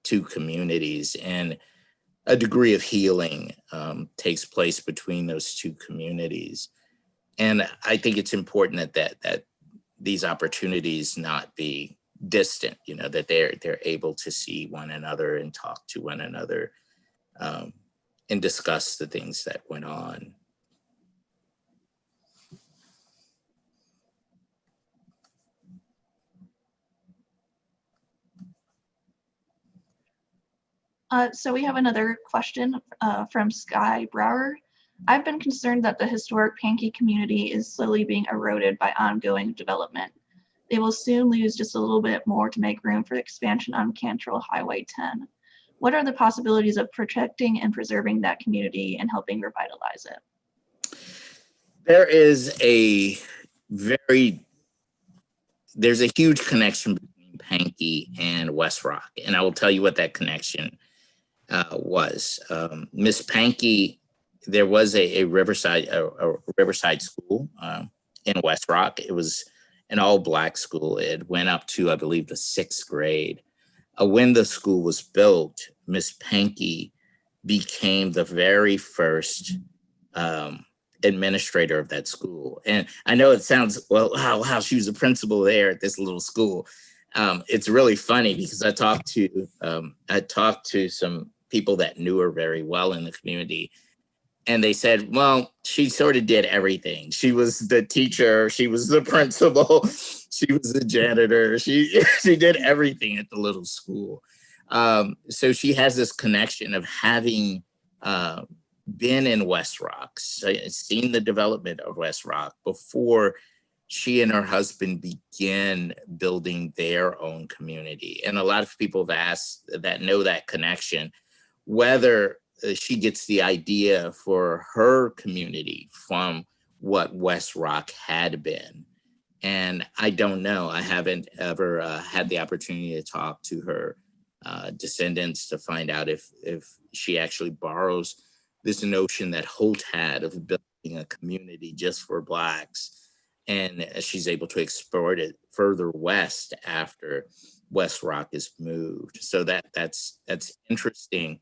two communities. And a degree of healing takes place between those two communities. And I think it's important that these opportunities not be distant, you know, that they're able to see one another and talk to one another and discuss the things that went on. So we have another question from Sky Brower. I've been concerned that the historic Pankey community is slowly being eroded by ongoing development. They will soon lose just a little bit more to make room for expansion on Cantrell Highway 10. What are the possibilities of protecting and preserving that community and helping revitalize it? There's a huge connection between Pankey and West Rock, and I will tell you what that connection was. Miss Pankey, there was a Riverside school in West Rock. It was an all-Black school. It went up to, I believe, the 6th grade. When the school was built, Miss Pankey became the very first administrator of that school. And I know it sounds, well, wow, she was a principal there at this little school. It's really funny because I talked to some people that knew her very well in the community. And they said, well, she sort of did everything. She was the teacher, she was the principal, she was the janitor, she did everything at the little school. So she has this connection of having been in West Rock, seen the development of West Rock before she and her husband began building their own community. And a lot of people have asked that know that connection, whether she gets the idea for her community from what West Rock had been. And I don't know. I haven't ever had the opportunity to talk to her descendants to find out if she actually borrows this notion that HOLT had of building a community just for Blacks, and she's able to export it further west after West Rock is moved. So that's interesting.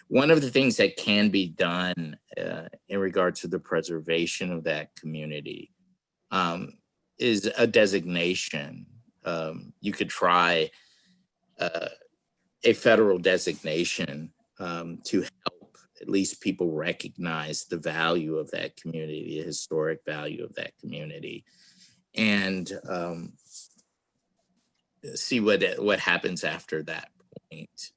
One of the things that can be done in regard to the preservation of that community is a designation. You could try a federal designation to help at least people recognize the value of that community, the historic value of that community, and see what happens after that point.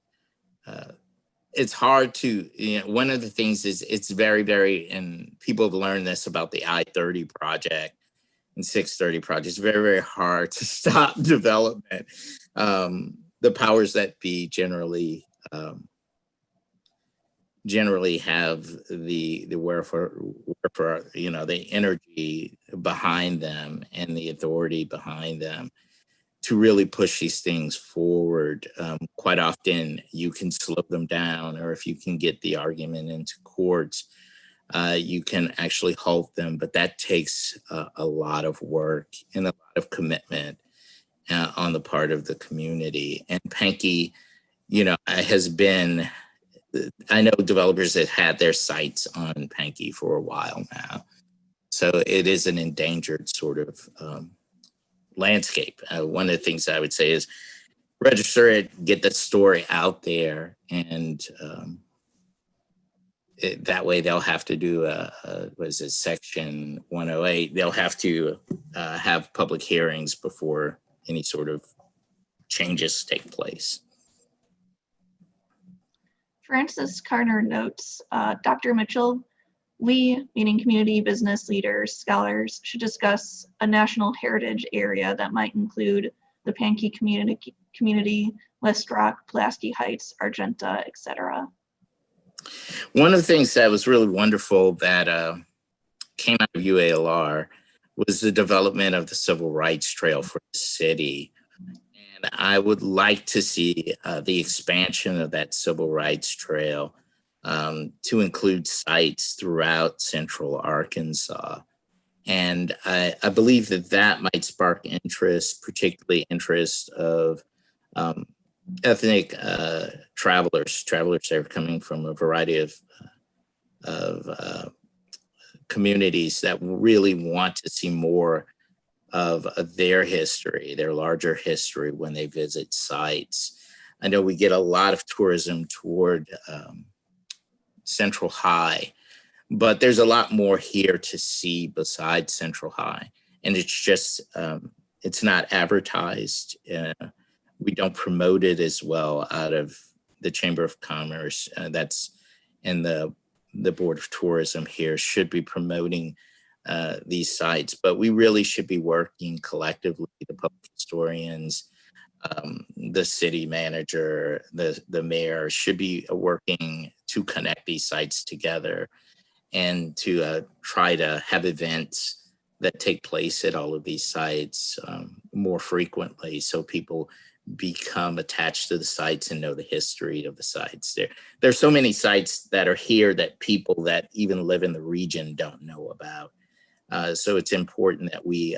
It's hard to, one of the things is it's very, and people have learned this about the I-30 project and 630 project, it's very hard to stop development. The powers that be generally have the wherefore, the energy behind them and the authority behind them to really push these things forward. Quite often you can slow them down, or if you can get the argument into courts, you can actually halt them, but that takes a lot of work and a lot of commitment on the part of the community. And Pankey, has been, I know developers that had their sights on Pankey for a while now. So it is an endangered sort of landscape. One of the things I would say is register it, get the story out there, and that way they'll have to do Section 108. They'll have to have public hearings before any sort of changes take place. Francis Carner notes, Dr. Mitchell, we, meaning community business leaders, scholars, should discuss a national heritage area that might include the Pankey community, West Rock, Pulaski Heights, Argenta, etc. One of the things that was really wonderful that came out of UALR was the development of the Civil Rights Trail for the city. And I would like to see the expansion of that Civil Rights Trail to include sites throughout central Arkansas. And I believe that might spark interest, particularly interest of ethnic travelers that are coming from a variety of communities that really want to see more of their history, their larger history when they visit sites. I know we get a lot of tourism toward Central High, but there's a lot more here to see besides Central High. And it's just, it's not advertised. We don't promote it as well out of the Chamber of Commerce. That's and the Board of Tourism here should be promoting these sites, but we really should be working collectively, the public historians, the city manager, the mayor should be working to connect these sites together and to try to have events that take place at all of these sites more frequently, so people become attached to the sites and know the history of the sites. There's so many sites that are here that people that even live in the region don't know about. So it's important that we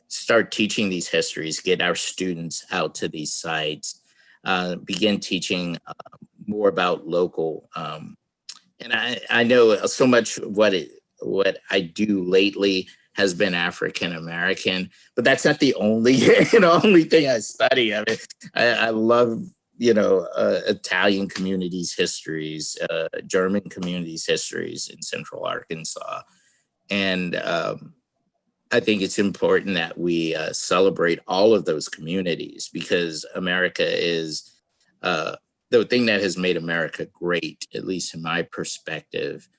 start teaching these histories, get our students out to these sites, begin teaching more about local. And I know so much what I do lately has been African American, but that's not the only only thing I study. I mean, I love Italian communities' histories, German communities' histories in Central Arkansas, and I think it's important that we celebrate all of those communities, because America is the thing that has made America great, at least in my perspective.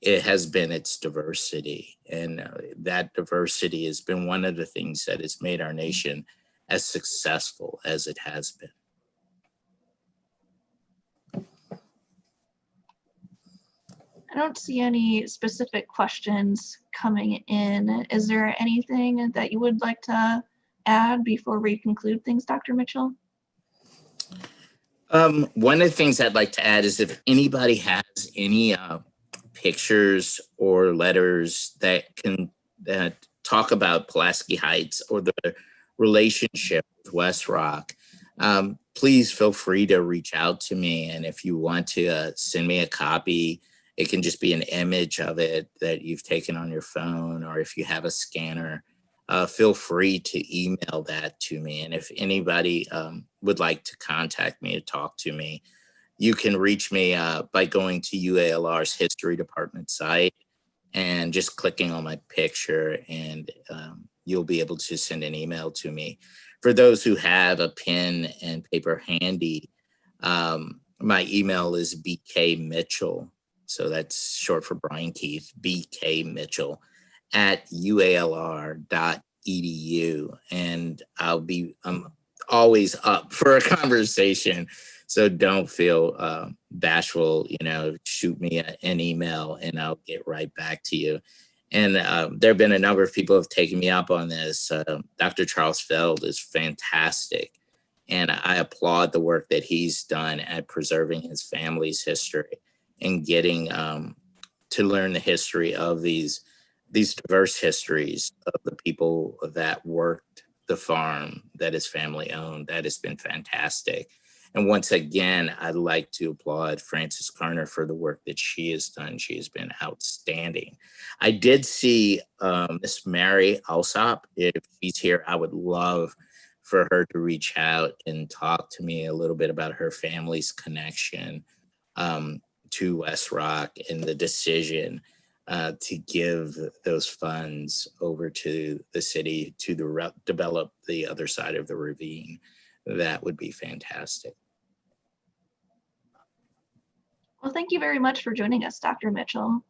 It has been its diversity, and that diversity has been one of the things that has made our nation as successful as it has been. I don't see any specific questions coming in. Is there anything that you would like to add before we conclude things, Dr. Mitchell? One of the things I'd like to add is if anybody has any pictures or letters that talk about Pulaski Heights or the relationship with West Rock, please feel free to reach out to me. And if you want to send me a copy, it can just be an image of it that you've taken on your phone, or if you have a scanner, feel free to email that to me. And if anybody would like to contact me, to talk to me, you can reach me by going to UALR's History Department site and just clicking on my picture, and you'll be able to send an email to me. For those who have a pen and paper handy, my email is bkmitchell. So that's short for Brian Keith, bkmitchell @ualr.edu. And I'm always up for a conversation. So don't feel bashful, shoot me an email and I'll get right back to you. And there have been a number of people who have taken me up on this. Dr. Charles Feld is fantastic. And I applaud the work that he's done at preserving his family's history and getting to learn the history of these diverse histories of the people that worked the farm that his family owned. That has been fantastic. And once again, I'd like to applaud Frances Carner for the work that she has done. She has been outstanding. I did see Miss Mary Alsop. If she's here, I would love for her to reach out and talk to me a little bit about her family's connection to West Rock and the decision to give those funds over to the city to develop the other side of the ravine. That would be fantastic. Well, thank you very much for joining us, Dr. Mitchell.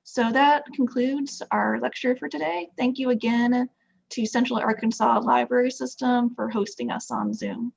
So that concludes our lecture for today. Thank you again to Central Arkansas Library System for hosting us on Zoom.